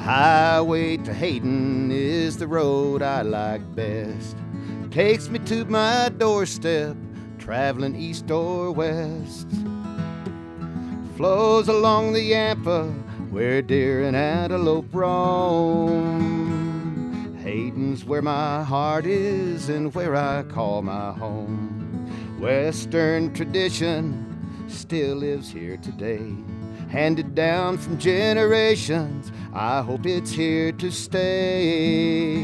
highway to Hayden is the road I like best. Takes me to my doorstep, traveling east or west. Flows along the Yampa where deer and antelope roam. Hayden's where my heart is and where I call my home. Western tradition still lives here today, handed down from generations. I hope it's here to stay.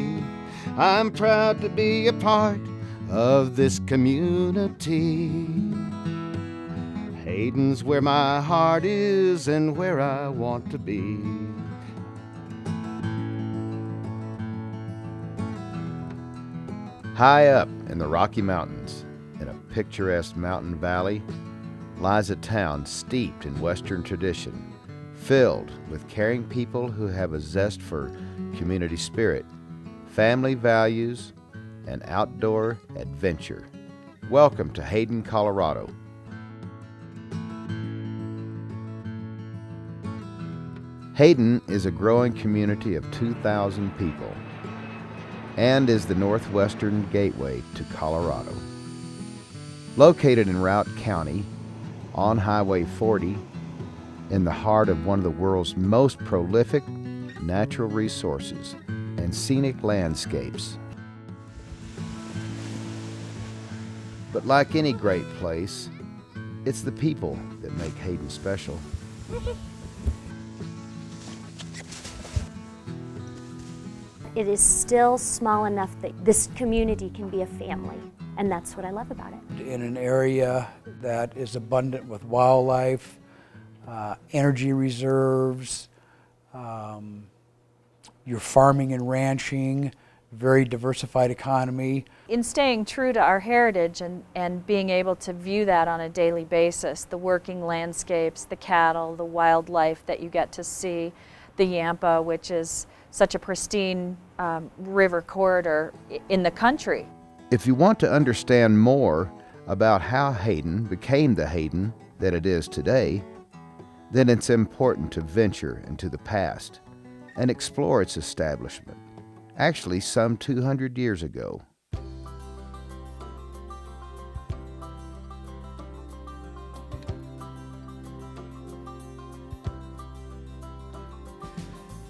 I'm proud to be a part of this community. Hayden's where my heart is and where I want to be. High up in the Rocky Mountains, in a picturesque mountain valley, lies a town steeped in Western tradition, filled with caring people who have a zest for community spirit, family values, and outdoor adventure. Welcome to Hayden, Colorado. Hayden is a growing community of 2,000 people and is the northwestern gateway to Colorado. Located in Routt County, on Highway 40, in the heart of one of the world's most prolific natural resources and scenic landscapes. But like any great place, it's the people that make Hayden special. It is still small enough that this community can be a family, and that's what I love about it. In an area that is abundant with wildlife, energy reserves, your farming and ranching, very diversified economy. In staying true to our heritage and being able to view that on a daily basis, the working landscapes, the cattle, the wildlife that you get to see, the Yampa, which is such a pristine river corridor in the country. If you want to understand more about how Hayden became the Hayden that it is today, then it's important to venture into the past and explore its establishment, actually some 200 years ago.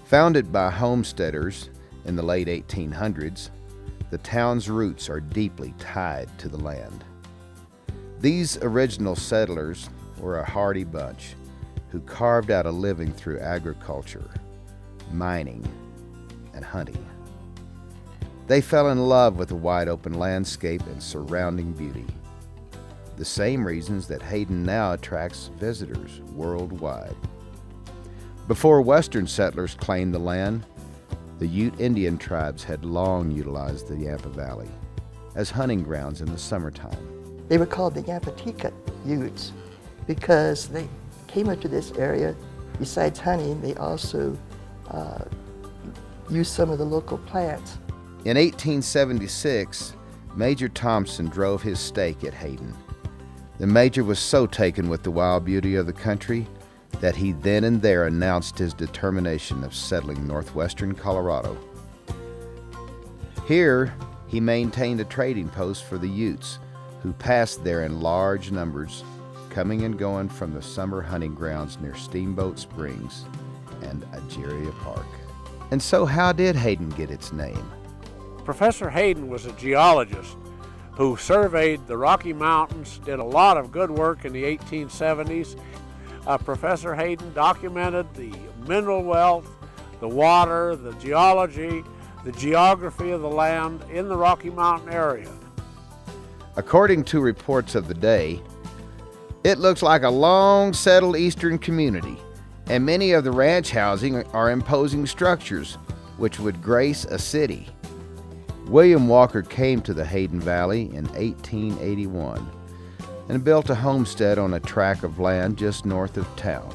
Founded by homesteaders in the late 1800s, the town's roots are deeply tied to the land. These original settlers were a hardy bunch who carved out a living through agriculture, mining, and hunting. They fell in love with the wide open landscape and surrounding beauty, the same reasons that Hayden now attracts visitors worldwide. Before Western settlers claimed the land, the Ute Indian tribes had long utilized the Yampa Valley as hunting grounds in the summertime. They were called the Yampatika Utes because they came into this area. Besides hunting, they also used some of the local plants. In 1876, Major Thompson drove his stake at Hayden. The Major was so taken with the wild beauty of the country that he then and there announced his determination of settling northwestern Colorado. Here, he maintained a trading post for the Utes, who passed there in large numbers, coming and going from the summer hunting grounds near Steamboat Springs and Ageria Park. And so how did Hayden get its name? Professor Hayden was a geologist who surveyed the Rocky Mountains, did a lot of good work in the 1870s. Professor Hayden documented the mineral wealth, the water, the geology, the geography of the land in the Rocky Mountain area. According to reports of the day, it looks like a long settled eastern community, and many of the ranch housing are imposing structures which would grace a city. William Walker came to the Hayden Valley in 1881 and built a homestead on a tract of land just north of town.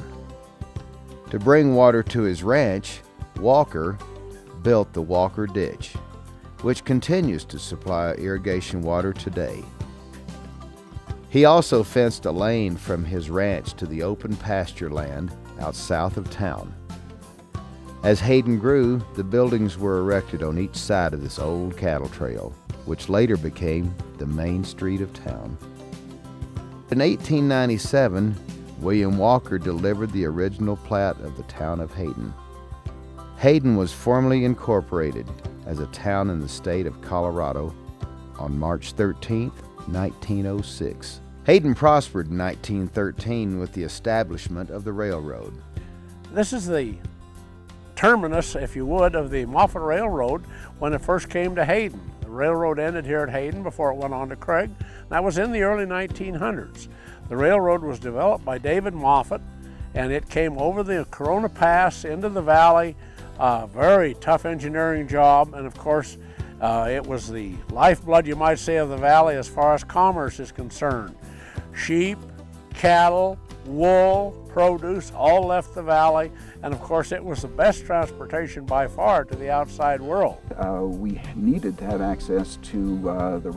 To bring water to his ranch, Walker built the Walker Ditch, which continues to supply irrigation water today. He also fenced a lane from his ranch to the open pasture land out south of town. As Hayden grew, the buildings were erected on each side of this old cattle trail, which later became the main street of town. In 1897, William Walker delivered the original plat of the town of Hayden. Hayden was formally incorporated as a town in the state of Colorado on March 13, 1906. Hayden prospered in 1913 with the establishment of the railroad. This is the terminus, if you would, of the Moffett Railroad when it first came to Hayden. The railroad ended here at Hayden before it went on to Craig. That was in the early 1900s. The railroad was developed by David Moffett, and it came over the Corona Pass into the valley. Very tough engineering job, and of course it was the lifeblood, you might say, of the valley as far as commerce is concerned. Sheep, cattle, wool, produce all left the valley, and of course it was the best transportation by far to the outside world. We needed to have access to the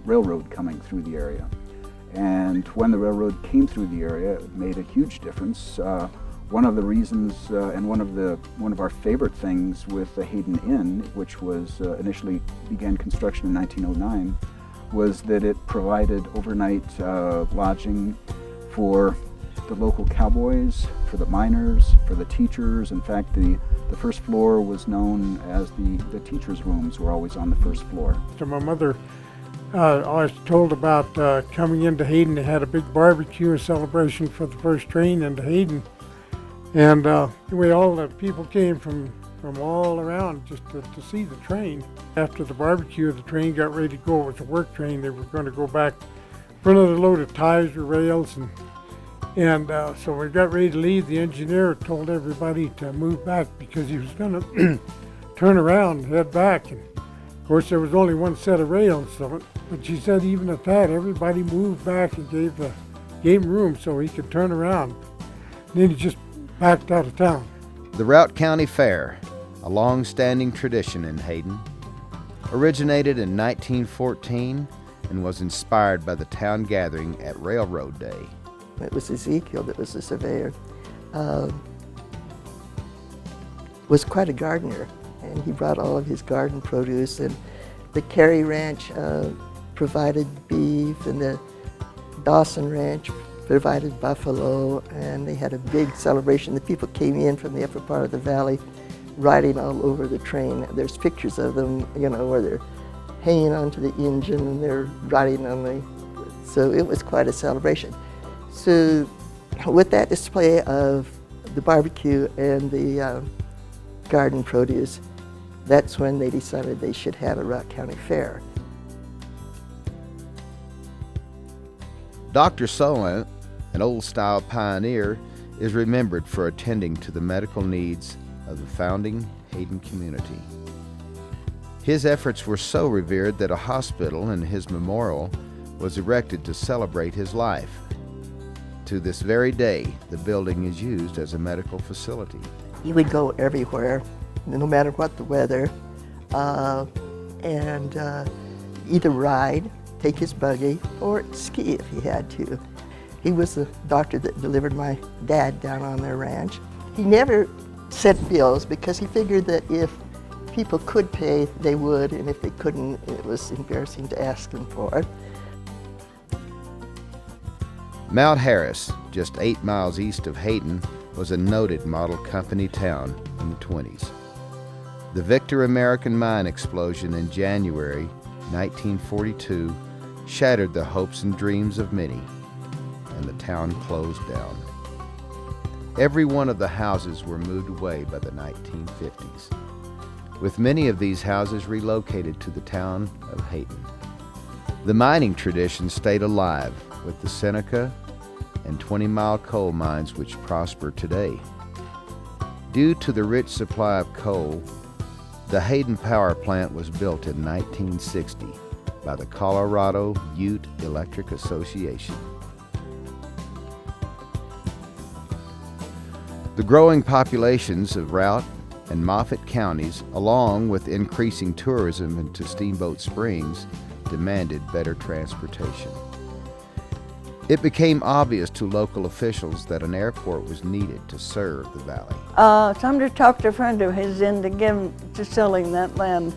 railroad coming through the area, and when the railroad came through the area, it made a huge difference. One of the reasons, and one of our favorite things with the Hayden Inn, which was initially began construction in 1909, was that it provided overnight lodging for the local cowboys, for the miners, for the teachers. In fact, the first floor was known as the teachers' rooms were always on the first floor. So my mother always told about coming into Hayden. They had a big barbecue and celebration for the first train into Hayden. And anyway, all the people came from all around just to see the train. After the barbecue, the train got ready to go. It was a work train. They were going to go back. Front of the load of ties or rails, and so we got ready to leave. The engineer told everybody to move back because he was going to turn around and head back. And of course, there was only one set of rails, but she said even at that, everybody moved back and gave him room so he could turn around. And then he just backed out of town. The Routt County Fair, a long-standing tradition in Hayden, originated in 1914 and was inspired by the town gathering at Railroad Day. It was Ezekiel that was the surveyor. Was quite a gardener, and he brought all of his garden produce, and the Cary Ranch provided beef, and the Dawson Ranch provided buffalo, and they had a big celebration. The people came in from the upper part of the valley riding all over the train. There's pictures of them, you know, where they're hanging onto the engine and they're riding on the, so it was quite a celebration. So with that display of the barbecue and the garden produce, that's when they decided they should have a Routt County Fair. Dr. Solent, an old-style pioneer, is remembered for attending to the medical needs of the founding Hayden community. His efforts were so revered that a hospital in his memorial was erected to celebrate his life. To this very day, the building is used as a medical facility. He would go everywhere, no matter what the weather, and either ride, take his buggy, or ski if he had to. He was the doctor that delivered my dad down on their ranch. He never sent bills because he figured that if people could pay, they would, and if they couldn't, it was embarrassing to ask them for it. Mount Harris, just 8 miles east of Hayden, was a noted model company town in the 20s. The Victor American mine explosion in January 1942 shattered the hopes and dreams of many, and the town closed down. Every one of the houses were moved away by the 1950s, with many of these houses relocated to the town of Hayden. The mining tradition stayed alive with the Seneca and 20-mile coal mines which prosper today. Due to the rich supply of coal, the Hayden Power Plant was built in 1960 by the Colorado Ute Electric Association. The growing populations of Routt and Moffett counties, along with increasing tourism into Steamboat Springs, demanded better transportation. It became obvious to local officials that an airport was needed to serve the valley. Somebody talked to a friend of his into selling that land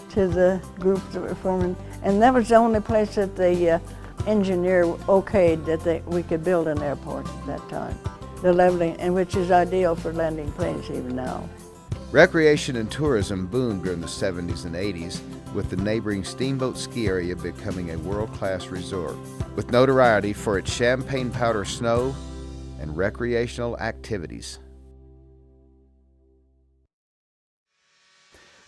to the group that were forming, and that was the only place that the engineer okayed that we could build an airport at that time. The leveling, and which is ideal for landing planes even now. Recreation and tourism boomed during the 70s and 80s, with the neighboring Steamboat ski area becoming a world-class resort, with notoriety for its champagne powder snow and recreational activities.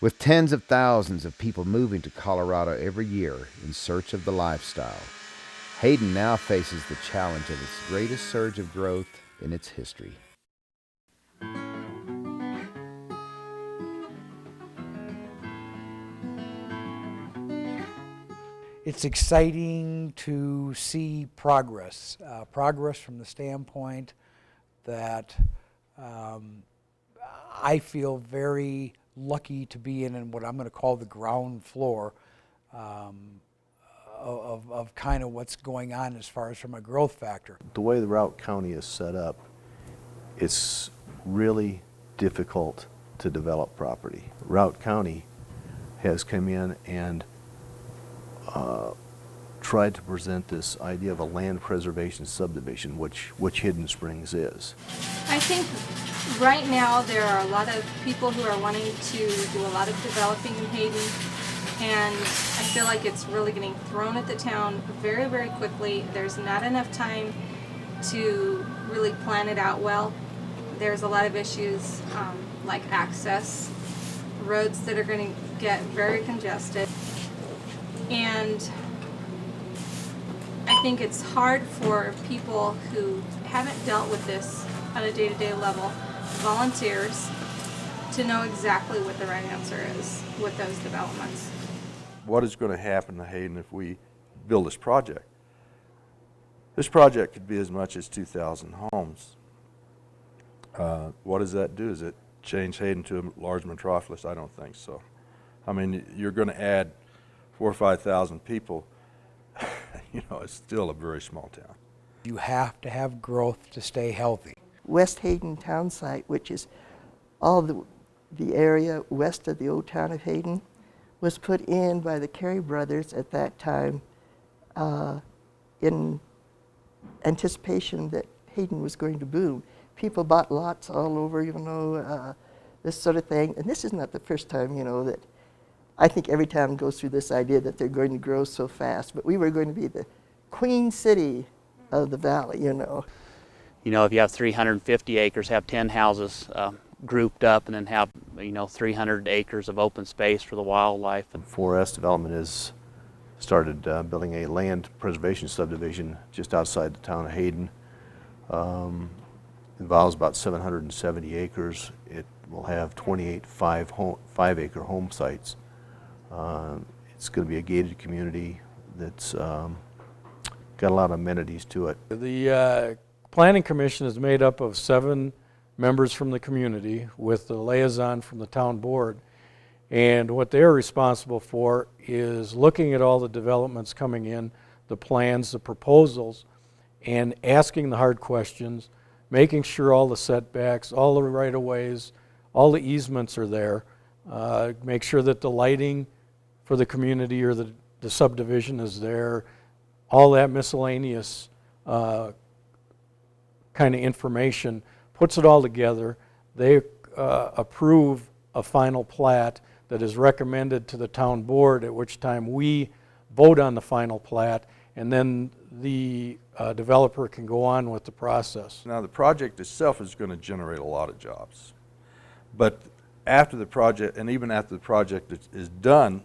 With tens of thousands of people moving to Colorado every year in search of the lifestyle, Hayden now faces the challenge of its greatest surge of growth in its history. It's exciting to see progress. Progress from the standpoint that I feel very lucky to be in what I'm going to call the ground floor of kind of what's going on as far as from a growth factor. The way the Routt County is set up, it's really difficult to develop property. Routt County has come in and tried to present this idea of a land preservation subdivision, which Hidden Springs is. I think right now there are a lot of people who are wanting to do a lot of developing in Hayden, and I feel like it's really getting thrown at the town very, very quickly. There's not enough time to really plan it out well. There's a lot of issues like access, roads that are going to get very congested. And I think it's hard for people who haven't dealt with this on a day-to-day level, volunteers, to know exactly what the right answer is with those developments. What is going to happen to Hayden if we build this project? This project could be as much as 2,000 homes. What does that do? Does it change Hayden to a large metropolis? I don't think so. I mean, you're going to add 4,000 or 5,000 people. You know, it's still a very small town. You have to have growth to stay healthy. West Hayden town site, which is all the area west of the old town of Hayden, was put in by the Carey brothers at that time in anticipation that Hayden was going to boom. People bought lots all over, you know, this sort of thing. And this is not the first time, you know, that I think every town goes through this idea that they're going to grow so fast. But we were going to be the queen city of the valley, you know. You know, if you have 350 acres, have 10 houses grouped up, and then have, you know, 300 acres of open space for the wildlife. 4S Development has started building a land preservation subdivision just outside the town of Hayden. Involves about 770 acres. It will have 28 5-acre home sites. It's going to be a gated community that's got a lot of amenities to it. The Planning Commission is made up of 7 members from the community with the liaison from the town board. And what they're responsible for is looking at all the developments coming in, the plans, the proposals, and asking the hard questions, making sure all the setbacks, all the right-of-ways, all the easements are there, make sure that the lighting for the community or the subdivision is there, all that miscellaneous kind of information, puts it all together. They approve a final plat that is recommended to the town board, at which time we vote on the final plat, and then the developer can go on with the process. Now, the project itself is going to generate a lot of jobs. But after the project, and even after the project is done,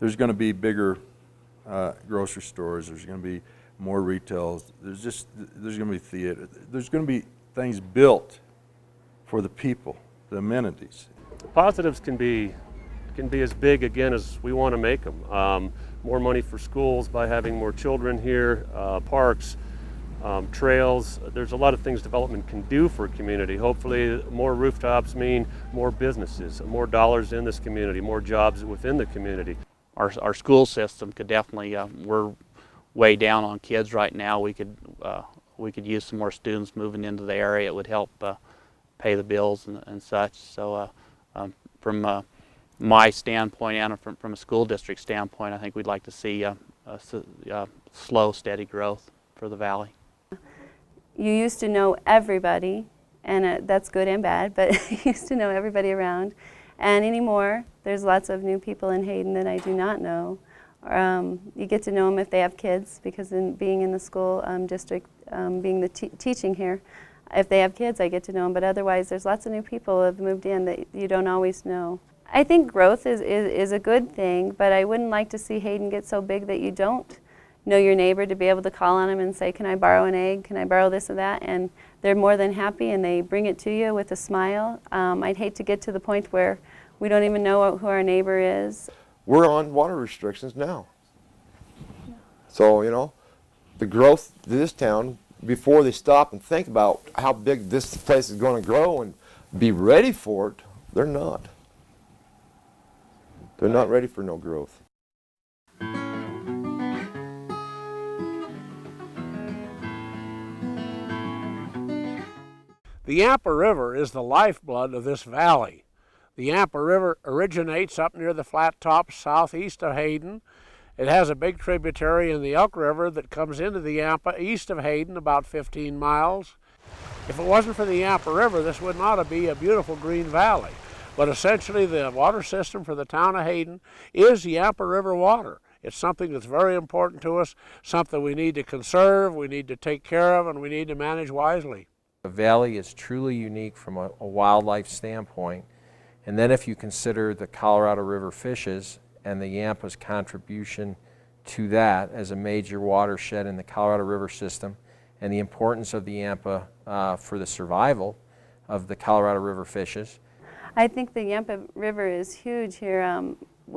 there's going to be bigger grocery stores, there's going to be more retail, there's going to be theater, there's going to be things built for the people, the amenities. Positives can be as big again as we want to make them. More money for schools by having more children here, parks, trails. There's a lot of things development can do for a community. Hopefully more rooftops mean more businesses, more dollars in this community, more jobs within the community. Our school system could definitely, weigh down on kids right now. We could use some more students moving into the area. It would help pay the bills and such. So from my standpoint and from a school district standpoint, I think we'd like to see slow, steady growth for the valley. You used to know everybody, and that's good and bad, but you used to know everybody around. And anymore, there's lots of new people in Hayden that I do not know. You get to know them if they have kids, because being in the school district, being the teaching here, if they have kids, I get to know them. But otherwise, there's lots of new people who have moved in that you don't always know. I think growth is a good thing, but I wouldn't like to see Hayden get so big that you don't know your neighbor, to be able to call on them and say, can I borrow an egg? Can I borrow this or that? And they're more than happy, and they bring it to you with a smile. I'd hate to get to the point where we don't even know who our neighbor is. We're on water restrictions now. So, you know, the growth of this town, before they stop and think about how big this place is going to grow and be ready for it, they're not. They're not ready for no growth. The Yampa River is the lifeblood of this valley. The Yampa River originates up near the flat tops southeast of Hayden. It has a big tributary in the Elk River that comes into the Yampa east of Hayden about 15 miles. If it wasn't for the Yampa River, this would not be a beautiful green valley. But essentially the water system for the town of Hayden is Yampa River water. It's something that's very important to us, something we need to conserve, we need to take care of, and we need to manage wisely. The valley is truly unique from a wildlife standpoint. And then if you consider the Colorado River fishes and the Yampa's contribution to that as a major watershed in the Colorado River system, and the importance of the Yampa for the survival of the Colorado River fishes. I think the Yampa River is huge here.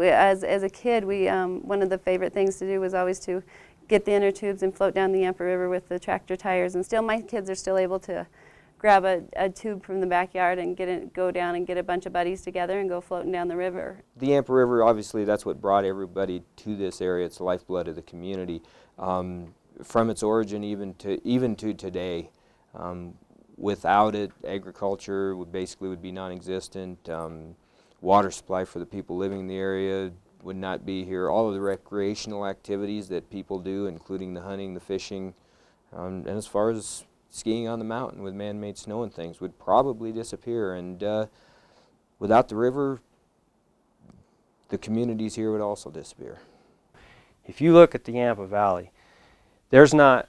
As a kid, one of the favorite things to do was always to get the inner tubes and float down the Yampa River with the tractor tires. And still, my kids are still able to grab a tube from the backyard and go down and get a bunch of buddies together and go floating down the river. The Yampa River, obviously, that's what brought everybody to this area. It's the lifeblood of the community. From its origin even to today, without it, agriculture would be non-existent. Water supply for the people living in the area would not be here. All of the recreational activities that people do, including the hunting, the fishing, and as far as skiing on the mountain with man-made snow and things, would probably disappear. And without the river, the communities here would also disappear. If you look at the Yampa Valley, there's not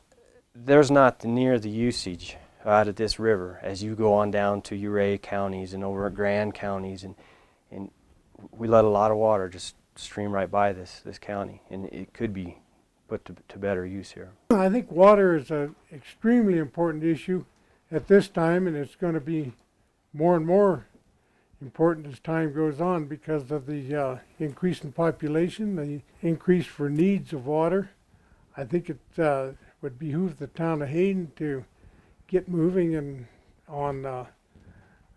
near the usage out of this river as you go on down to Uray counties and over at Grand counties, and we let a lot of water just stream right by this county, and it could be put to better use here. I think water is an extremely important issue at this time, and it's going to be more and more important as time goes on because of the increase in population, the increase for needs of water. I think it would behoove the town of Hayden to get moving and on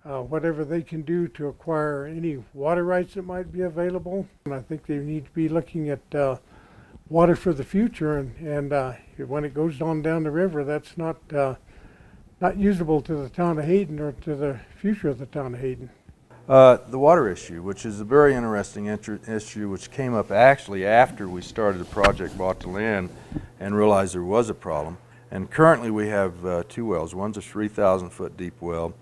whatever they can do to acquire any water rights that might be available. And I think they need to be looking at water for the future, and when it goes on down the river, that's not usable to the town of Hayden or to the future of the town of Hayden. The water issue, which is a very interesting issue, which came up actually after we started the project, bought the land, and realized there was a problem. And currently we have two wells. One's a 3,000-foot deep well,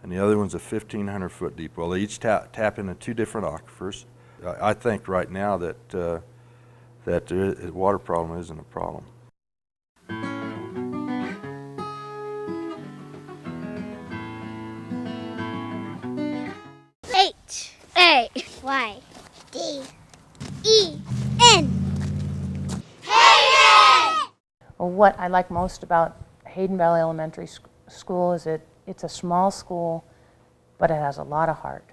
and the other one's a 1,500 foot deep well. They each tap into two different aquifers. I think right now that the water problem isn't a problem. Hayden! Well, what I like most about Hayden Valley Elementary School is it's a small school, but it has a lot of heart.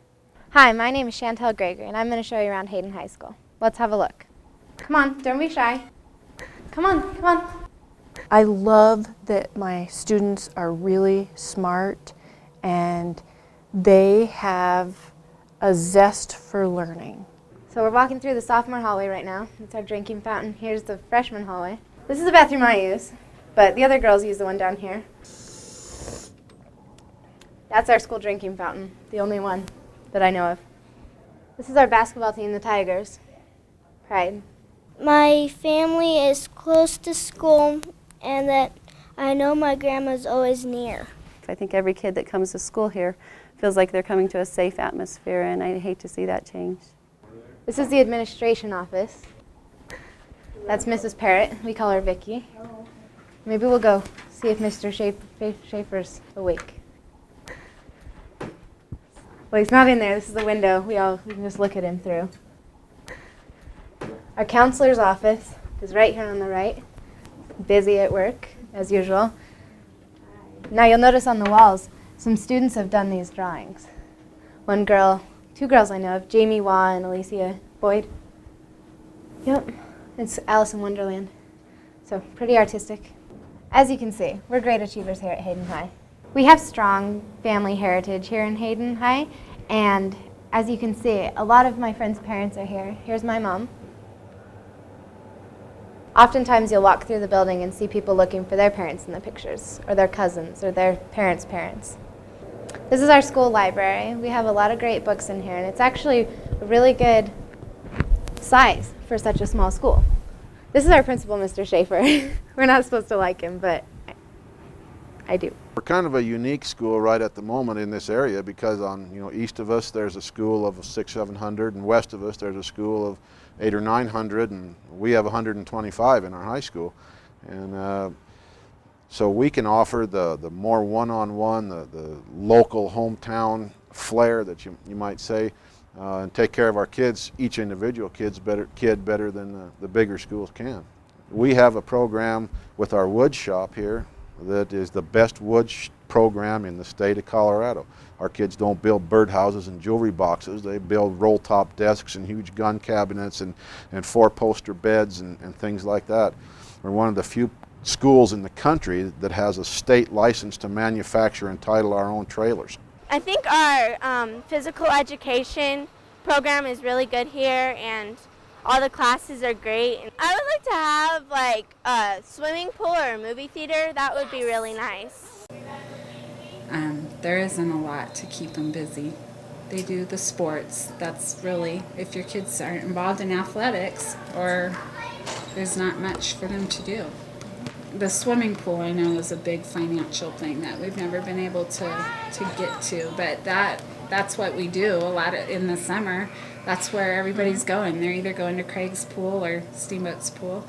Hi, my name is Chantel Gregory, and I'm going to show you around Hayden High School. Let's have a look. Come on, don't be shy. Come on, come on. I love that my students are really smart and they have a zest for learning. So we're walking through the sophomore hallway right now. It's our drinking fountain. Here's the freshman hallway. This is the bathroom I use, but the other girls use the one down here. That's our school drinking fountain, the only one that I know of. This is our basketball team, the Tigers. Pride. My family is close to school and that I know my grandma's always near. I think every kid that comes to school here feels like they're coming to a safe atmosphere, and I hate to see that change. This is the administration office. That's Mrs. Parrott. We call her Vicky. Maybe we'll go see if Mr. Schaefer's awake. Well, he's not in there. This is the window. We can just look at him through. Our counselor's office is right here on the right. Busy at work, as usual. Now you'll notice on the walls, some students have done these drawings. One girl, two girls I know of, Jamie Waugh and Alicia Boyd. Yep, it's Alice in Wonderland. So pretty artistic. As you can see, we're great achievers here at Hayden High. We have strong family heritage here in Hayden High, and as you can see, a lot of my friends' parents are here. Here's my mom. Oftentimes you'll walk through the building and see people looking for their parents in the pictures, or their cousins, or their parents' parents. This is our school library. We have a lot of great books in here, and it's actually a really good size for such a small school. This is our principal, Mr. Schaefer. We're not supposed to like him, but I do. We're kind of a unique school right at the moment in this area because on east of us there's a school of 600-700, and west of us there's a school of 800 or 900, and we have 125 in our high school, and so we can offer the more one-on-one, the local hometown flair that you might say, and take care of our kids, each individual kid better than the bigger schools can. We have a program with our wood shop here that is the best wood program in the state of Colorado. Our kids don't build birdhouses and jewelry boxes. They build roll-top desks and huge gun cabinets and four-poster beds and things like that. We're one of the few schools in the country that has a state license to manufacture and title our own trailers. I think our physical education program is really good here, and all the classes are great. I would like to have like a swimming pool or a movie theater. That would be really nice. There isn't a lot to keep them busy. They do the sports. That's really, if your kids aren't involved in athletics, or there's not much for them to do. The swimming pool, I know, is a big financial thing that we've never been able to get to, but that's what we do a lot in the summer. That's where everybody's going. They're either going to Craig's pool or Steamboat's pool.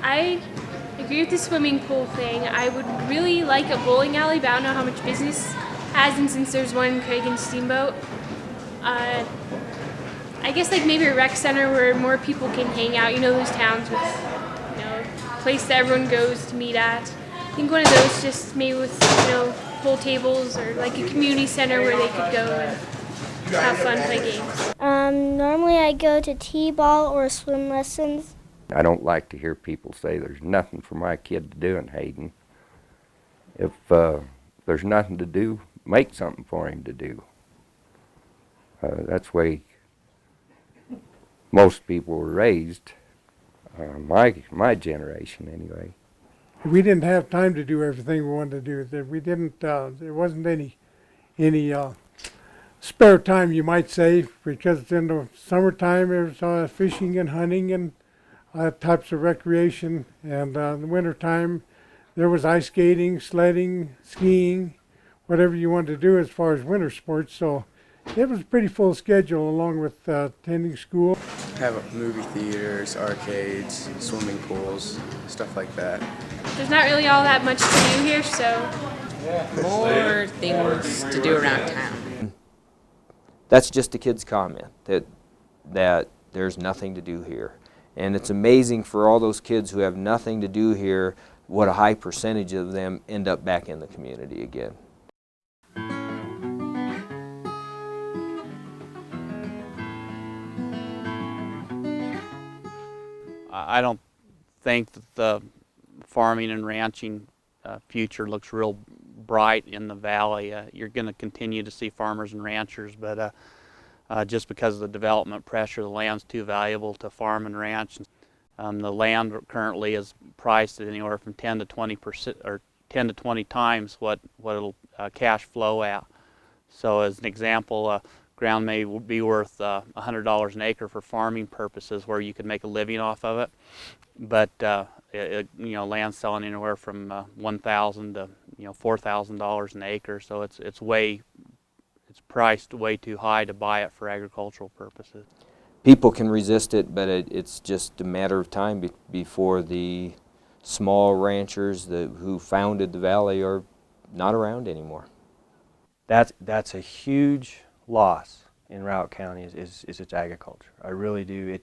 I agree with the swimming pool thing. I would really like a bowling alley, but I don't know how much business has, and since there's one in Craig and Steamboat. I guess like maybe a rec center where more people can hang out. You know, those towns with, place that everyone goes to meet at. I think one of those, just maybe with, pool tables, or like a community center where they could go and have fun, play games. Normally I go to t-ball or swim lessons. I don't like to hear people say there's nothing for my kid to do in Hayden. If there's nothing to do, make something for him to do. That's the way most people were raised, my generation anyway. We didn't have time to do everything we wanted to do. We didn't. There wasn't any spare time, you might say, because in the summertime there's fishing and hunting and types of recreation, and in the wintertime there was ice skating, sledding, skiing, whatever you wanted to do as far as winter sports. So it was a pretty full schedule, along with attending school. Have movie theaters, arcades, swimming pools, stuff like that. There's not really all that much to do here, so more things to do around town. That's just a kid's comment, that there's nothing to do here. And it's amazing for all those kids who have nothing to do here, what a high percentage of them end up back in the community again. I don't think that the farming and ranching future looks real bright in the valley. You're going to continue to see farmers and ranchers, but just because of the development pressure, the land's too valuable to farm and ranch. The land currently is priced at anywhere from 10 to 20% or 10 to 20 times what it'll cash flow at. So as an example, ground may be worth $100 an acre for farming purposes, where you could make a living off of it. But land's selling anywhere from $1,000 to $4,000 an acre. So it's priced way too high to buy it for agricultural purposes. People can resist it, but it's just a matter of time before the small ranchers who founded the valley are not around anymore. That's a huge loss in Routt County is its agriculture. I really do.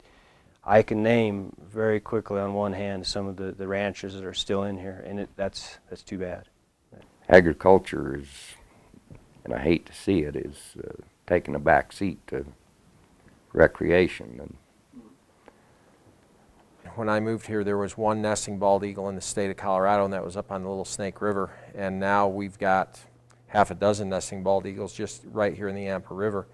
I can name very quickly on one hand some of the ranchers that are still in here, and that's too bad. Agriculture is, and I hate to see it, is taking a back seat to recreation. And when I moved here, there was one nesting bald eagle in the state of Colorado, and that was up on the Little Snake River. And now we've got half a dozen nesting bald eagles just right here in the Yampa River,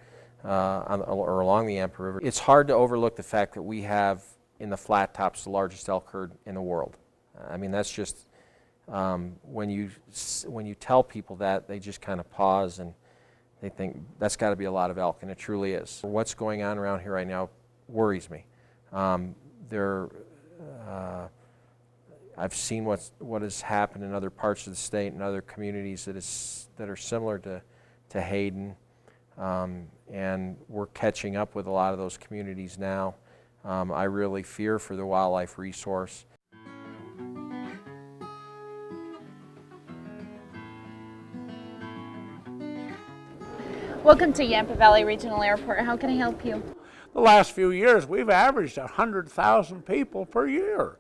or along the Yampa River. It's hard to overlook the fact that we have in the flat tops the largest elk herd in the world. I mean, that's just when you tell people that, they just kind of pause and they think that's got to be a lot of elk, and it truly is. What's going on around here right now worries me. I've seen what has happened in other parts of the state and other communities that are similar to Hayden, and we're catching up with a lot of those communities now. I really fear for the wildlife resource. Welcome to Yampa Valley Regional Airport. How can I help you? The last few years, we've averaged 100,000 people per year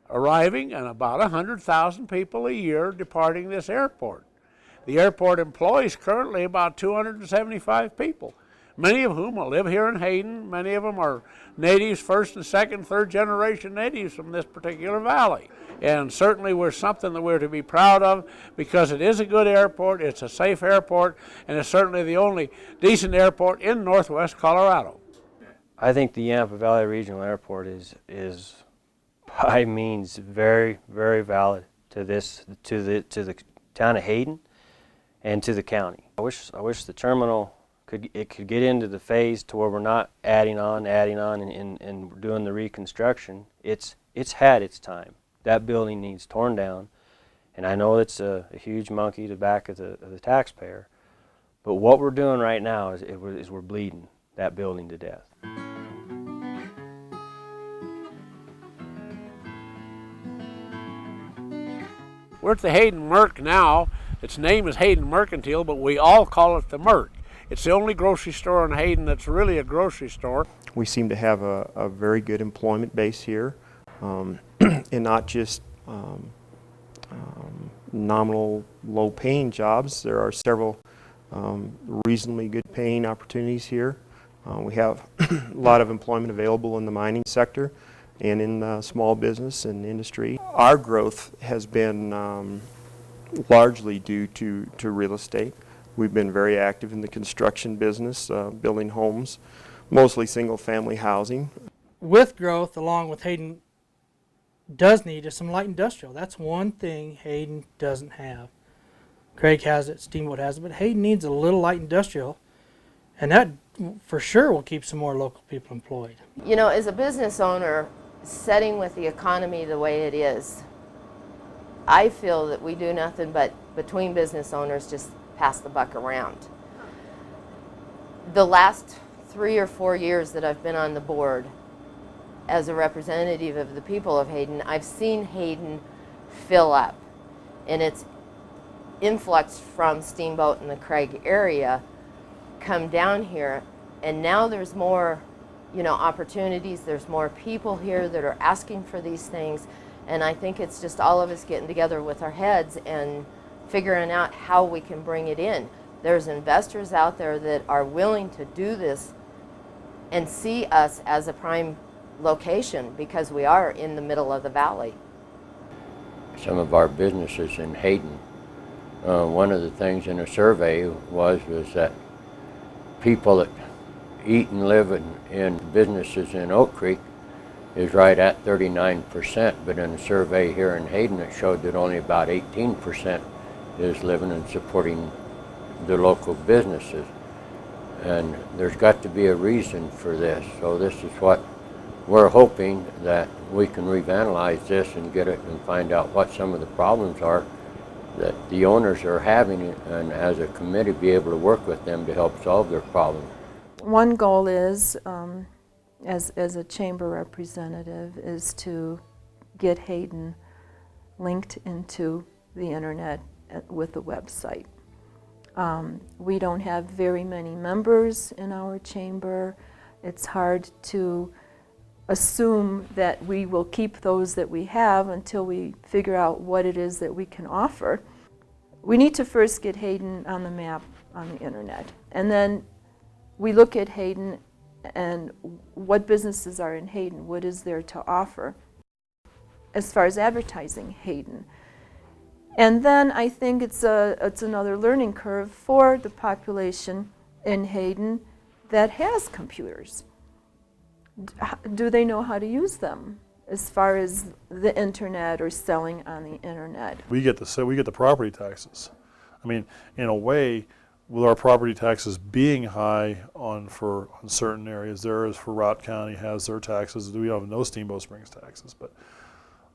arriving, and about 100,000 people a year departing this airport. The airport employs currently about 275 people, many of whom will live here in Hayden. Many of them are natives, first and second, third generation natives from this particular valley. And certainly we're something that we're to be proud of, because it is a good airport, it's a safe airport, and it's certainly the only decent airport in northwest Colorado. I think the Yampa Valley Regional Airport is by means very, very valid to the town of Hayden and to the county. I wish the terminal could get into the phase to where we're not adding on and doing the reconstruction. It's had its time. That building needs torn down, and I know it's a huge monkey to the back of the taxpayer, but what we're doing right now is we're bleeding that building to death. We're at the Hayden Merc now. Its name is Hayden Mercantile, but we all call it the Merc. It's the only grocery store in Hayden that's really a grocery store. We seem to have a very good employment base here, and not just nominal low-paying jobs. There are several reasonably good paying opportunities here. We have a lot of employment available in the mining sector and in small business and industry. Our growth has been largely due to real estate. We've been very active in the construction business, building homes, mostly single-family housing. With growth, along with Hayden does need is some light industrial. That's one thing Hayden doesn't have. Craig has it, Steamboat has it, but Hayden needs a little light industrial, and that for sure will keep some more local people employed. You know, as a business owner, setting with the economy the way it is, I feel that we do nothing but, between business owners, just pass the buck around. The last 3 or 4 years that I've been on the board as a representative of the people of Hayden, I've seen Hayden fill up, and its influx from Steamboat and the Craig area come down here, and now there's more, you know, opportunities. There's more people here that are asking for these things, and I think it's just all of us getting together with our heads and figuring out how we can bring it in. There's investors out there that are willing to do this and see us as a prime location because we are in the middle of the valley. Some of our businesses in Hayden, one of the things in a survey was that people that eat and live in businesses in Oak Creek is right at 39%, but in a survey here in Hayden it showed that only about 18% is living and supporting the local businesses. And there's got to be a reason for this. So this is what we're hoping, that we can reanalyze this and get it and find out what some of the problems are that the owners are having, and as a committee be able to work with them to help solve their problems. One goal is, as a chamber representative, is to get Hayden linked into the internet with a website. We don't have very many members in our chamber. It's hard to assume that we will keep those that we have until we figure out what it is that we can offer. We need to first get Hayden on the map on the internet, and then we look at Hayden and what businesses are in Hayden, what is there to offer as far as advertising Hayden. And then I think it's another learning curve for the population in Hayden that has computers. Do they know how to use them as far as the internet or selling on the internet? We get the property taxes. I mean, in a way, with our property taxes being high on certain areas, there is for Routt County has their taxes. We have no Steamboat Springs taxes, but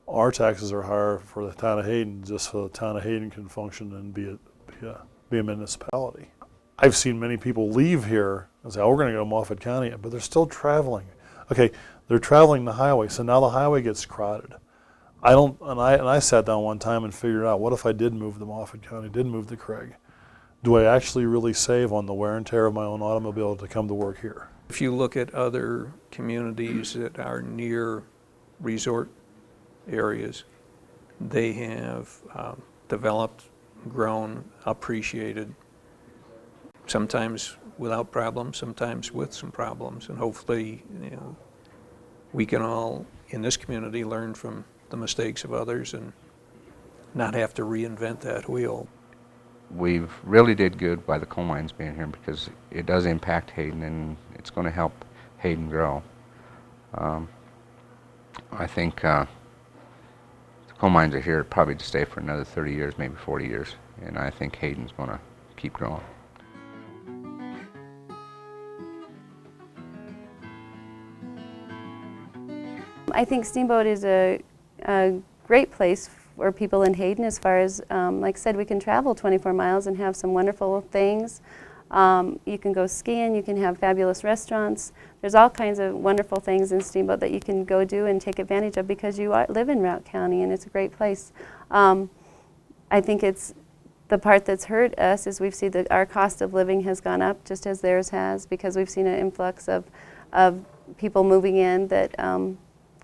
our taxes are higher for the town of Hayden, just so the town of Hayden can function and be a municipality. I've seen many people leave here and say, oh, we're going to go to Moffat County, but they're still traveling. Okay, they're traveling the highway, so now the highway gets crowded. I sat down one time and figured out, what if I did move to Moffat County, did move to Craig? Do I actually really save on the wear and tear of my own automobile to come to work here? If you look at other communities that are near resort areas, they have developed, grown, appreciated, sometimes without problems, sometimes with some problems, and hopefully, we can all in this community learn from the mistakes of others and not have to reinvent that wheel. We've really did good by the coal mines being here, because it does impact Hayden and it's going to help Hayden grow. I think the coal mines are here probably to stay for another 30 years, maybe 40 years, and I think Hayden's going to keep growing. I think Steamboat is a great place for people in Hayden as far as, like I said, we can travel 24 miles and have some wonderful things. You can go skiing, you can have fabulous restaurants. There's all kinds of wonderful things in Steamboat that you can go do and take advantage of because you live in Routt County and it's a great place. I think it's the part that's hurt us is we've seen that our cost of living has gone up just as theirs has, because we've seen an influx of people moving in that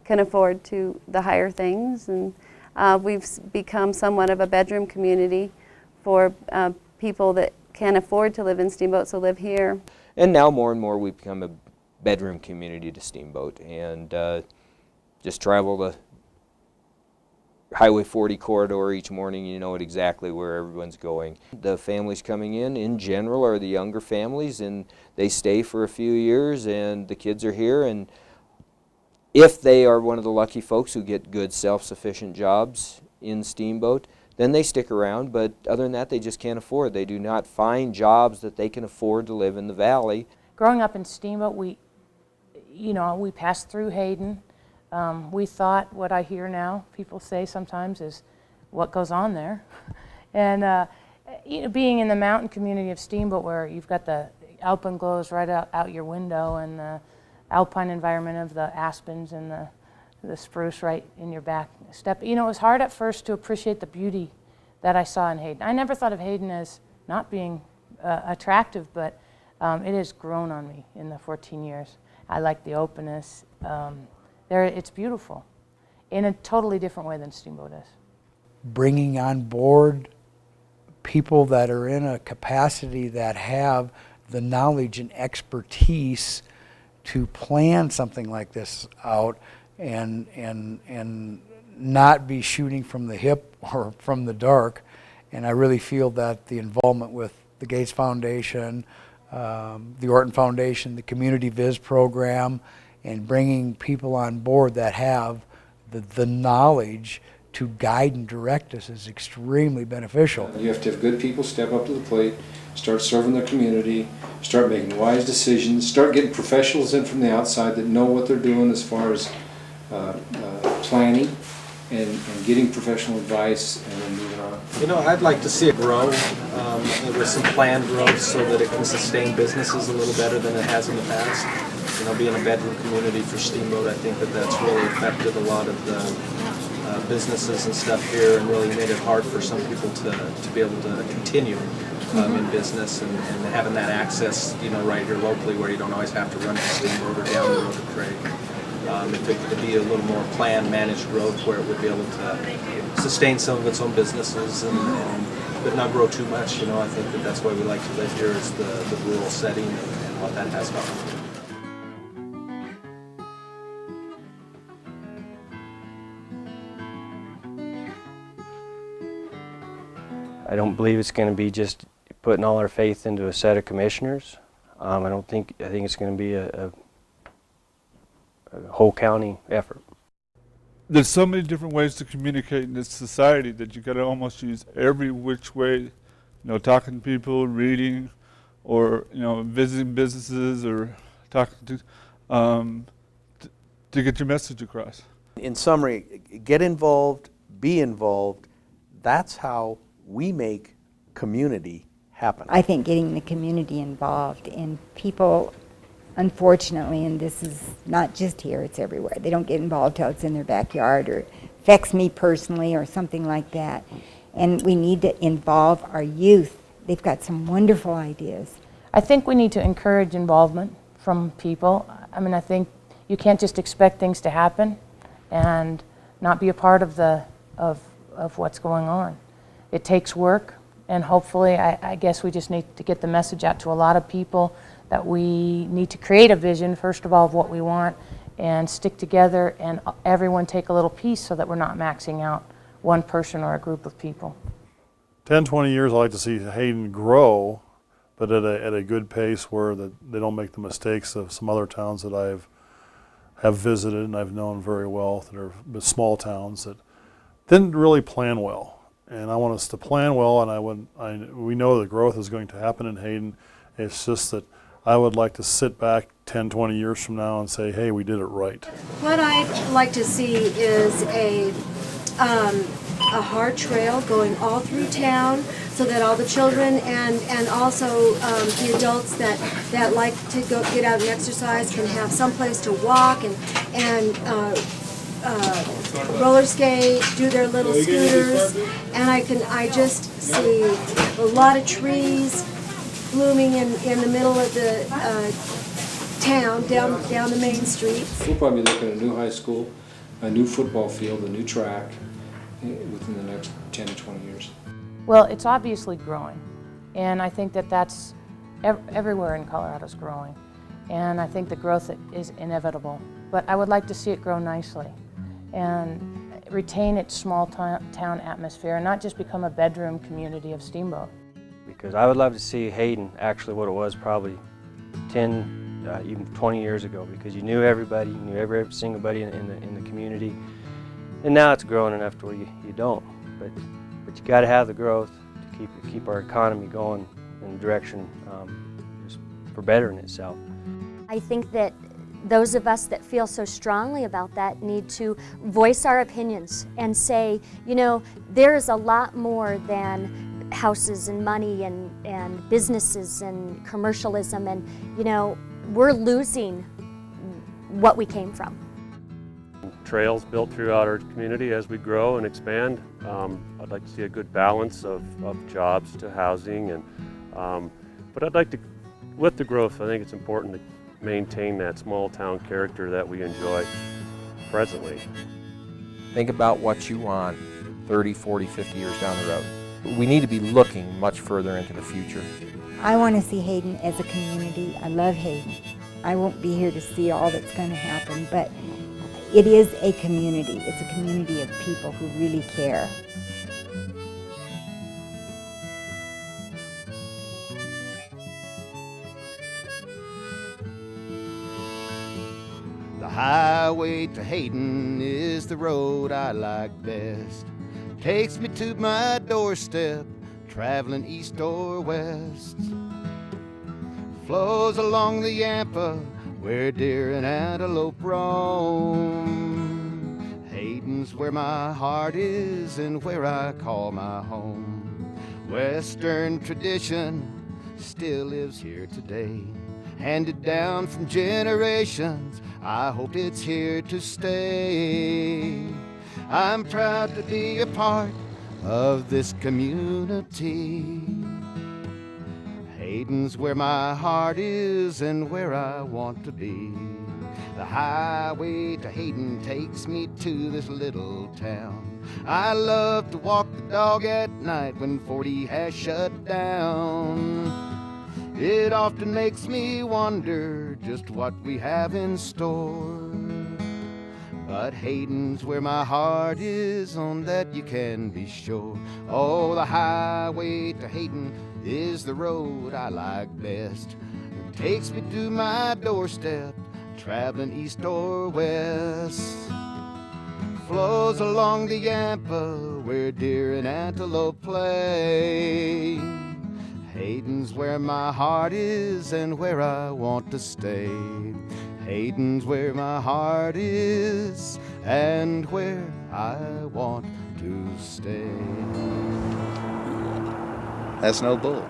can afford to the higher things, and we've become somewhat of a bedroom community for people that can't afford to live in Steamboat, so live here. And now more and more we've become a bedroom community to Steamboat, and just travel the Highway 40 corridor each morning, you know exactly where everyone's going. The families coming in general, are the younger families, and they stay for a few years, and the kids are here, and if they are one of the lucky folks who get good self-sufficient jobs in Steamboat, then they stick around, but other than that they just can't afford. They do not find jobs that they can afford to live in the valley. Growing up in Steamboat, we passed through Hayden. We thought, what I hear now people say sometimes is, what goes on there? And being in the mountain community of Steamboat, where you've got the alpenglows right out your window, and the alpine environment of the aspens and the spruce right in your back step. It was hard at first to appreciate the beauty that I saw in Hayden. I never thought of Hayden as not being attractive, but it has grown on me in the 14 years. I like the openness. It's beautiful in a totally different way than Steamboat is. Bringing on board people that are in a capacity that have the knowledge and expertise to plan something like this out and not be shooting from the hip or from the dark. And I really feel that the involvement with the Gates Foundation, the Orton Foundation, the Community Viz program, and bringing people on board that have the knowledge to guide and direct us is extremely beneficial. You have to have good people step up to the plate, start serving their community, start making wise decisions, start getting professionals in from the outside that know what they're doing as far as planning and getting professional advice and then moving on. You know, I'd like to see it grow with some planned growth so that it can sustain businesses a little better than it has in the past. You know, being a bedroom community for Steamboat, I think that that's really affected a lot of the businesses and stuff here and really made it hard for some people to be able to continue in business and having that access, you know, right here locally where you don't always have to run to Steamboat or down the road to Craig. If it could be a little more planned, managed growth where it would be able to sustain some of its own businesses but not grow too much, you know, I think that that's why we like to live here is the rural setting and what that has to offer. I don't believe it's going to be just putting all our faith into a set of commissioners. I think it's going to be a whole county effort. There's so many different ways to communicate in this society that you got to almost use every which way, you know, talking to people, reading, or, you know, visiting businesses or talking to get your message across. In summary, get involved, be involved. That's how we make community happen. I think getting the community involved and people, unfortunately, and this is not just here, it's everywhere, they don't get involved till it's in their backyard or affects me personally or something like that. And we need to involve our youth. They've got some wonderful ideas. I think we need to encourage involvement from people. I mean, I think you can't just expect things to happen and not be a part of of what's going on. It takes work, and hopefully, I guess we just need to get the message out to a lot of people that we need to create a vision, first of all, of what we want, and stick together and everyone take a little piece so that we're not maxing out one person or a group of people. 10, 20 years, I'd like to see Hayden grow, but at a good pace where they don't make the mistakes of some other towns that have visited and I've known very well that are small towns that didn't really plan well. And I want us to plan well, and we know the growth is going to happen in Hayden. It's just that I would like to sit back 10, 20 years from now and say, hey, we did it right. What I'd like to see is a hard trail going all through town so that all the children and also the adults that like to get out and exercise can have some place to walk and roller skate, do their little scooters, and I just see a lot of trees blooming in the middle of the town, down the main streets. We'll probably be looking at a new high school, a new football field, a new track within the next 10 to 20 years. Well, it's obviously growing, and I think that's everywhere in Colorado's growing, and I think the growth is inevitable, but I would like to see it grow nicely and retain its small town atmosphere and not just become a bedroom community of Steamboat. Because I would love to see Hayden actually what it was probably 10, even 20 years ago, because you knew everybody, you knew every single buddy in the community, and now it's growing enough to where you don't. But you got to have the growth to keep our economy going in the direction just for bettering itself. I think that those of us that feel so strongly about that need to voice our opinions and say, you know, there is a lot more than houses and money and businesses and commercialism, and, you know, we're losing what we came from. Trails built throughout our community as we grow and expand. I'd like to see a good balance of jobs to housing, and but I'd like to, with the growth, I think it's important to maintain that small town character that we enjoy presently. Think about what you want 30, 40, 50 years down the road. We need to be looking much further into the future. I want to see Hayden as a community. I love Hayden. I won't be here to see all that's going to happen, but it is a community. It's a community of people who really care. highway to Hayden is the road I like best. Takes me to my doorstep, traveling east or west. Flows along the Yampa where deer and antelope roam. Hayden's where my heart is and where I call my home. Western tradition still lives here today, handed down from generations. I hope it's here to stay. I'm proud to be a part of this community. Hayden's where my heart is and where I want to be. The highway to Hayden takes me to this little town. I love to walk the dog at night when 40 has shut down. It often makes me wonder just what we have in store. But Hayden's where my heart is, on that you can be sure. Oh, the highway to Hayden is the road I like best. It takes me to my doorstep, traveling east or west. Flows along the Yampa where deer and antelope play. Hayden's where my heart is and where I want to stay. Hayden's where my heart is and where I want to stay. That's no bull.